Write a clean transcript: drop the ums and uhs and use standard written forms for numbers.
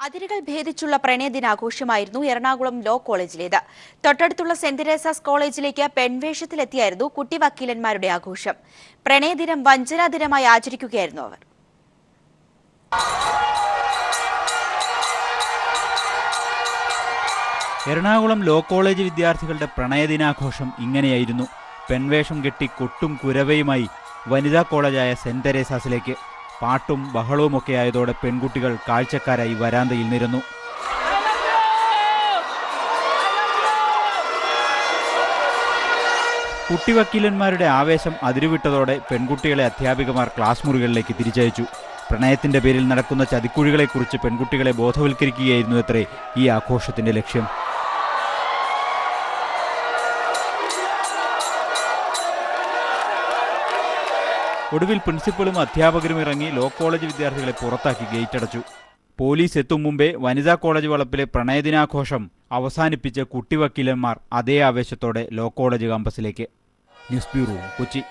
അതിരുകൾ ഭേദിച്ചുള്ള പ്രണയദിനാഘോഷമായിരുന്നു എറണാകുളം ലോ കോളേജിലേത്. തൊട്ടടുത്തുള്ള saint Teresa's കോളേജിലേക്ക് പെൺവേഷത്തിലെത്തിയായിരുന്നു കുട്ടി വക്കീലന്മാരുടെ ആഘോഷം. പ്രണയദിനം വഞ്ചനാ ദിനമായി ആചരിക്കുകയായിരുന്നു അവർ. എറണാകുളം ലോ കോളേജ് വിദ്യാർത്ഥികളുടെ പ്രണയദിനാഘോഷം ഇങ്ങനെയായിരുന്നു. പെൺവേഷം കെട്ടി കൊട്ടും കുരവയുമായി വനിതാ കോളേജായ സെന്റ് തെരേസാസിലേക്ക്. പാട്ടും ബഹളവുമൊക്കെ ആയതോടെ പെൺകുട്ടികൾ കാഴ്ചക്കാരായി വരാന്തയിൽ നിരന്നു. കുട്ടിവക്കീലന്മാരുടെ ആവേശം അതിരുവിട്ടതോടെ പെൺകുട്ടികളെ അധ്യാപികമാർ ക്ലാസ് മുറികളിലേക്ക് തിരിച്ചയച്ചു. പ്രണയത്തിന്റെ പേരിൽ നടക്കുന്ന ചതിക്കുഴികളെക്കുറിച്ച് പെൺകുട്ടികളെ ബോധവൽക്കരിക്കുകയായിരുന്നു അത്രേ ഈ ആഘോഷത്തിന്റെ ലക്ഷ്യം. ഒടുവിൽ പ്രിൻസിപ്പലും അധ്യാപകരും ഇറങ്ങി ലോ കോളേജ് വിദ്യാർത്ഥികളെ പുറത്താക്കി ഗേറ്റടച്ചു. പോലീസ് എത്തും മുമ്പേ വനിതാ കോളേജ് വളപ്പിലെ പ്രണയദിനാഘോഷം അവസാനിപ്പിച്ച കുട്ടിവക്കീലന്മാർ അതേ ആവേശത്തോടെ ലോ കോളേജ് കാമ്പസിലേക്ക്. News bureau, Kochi.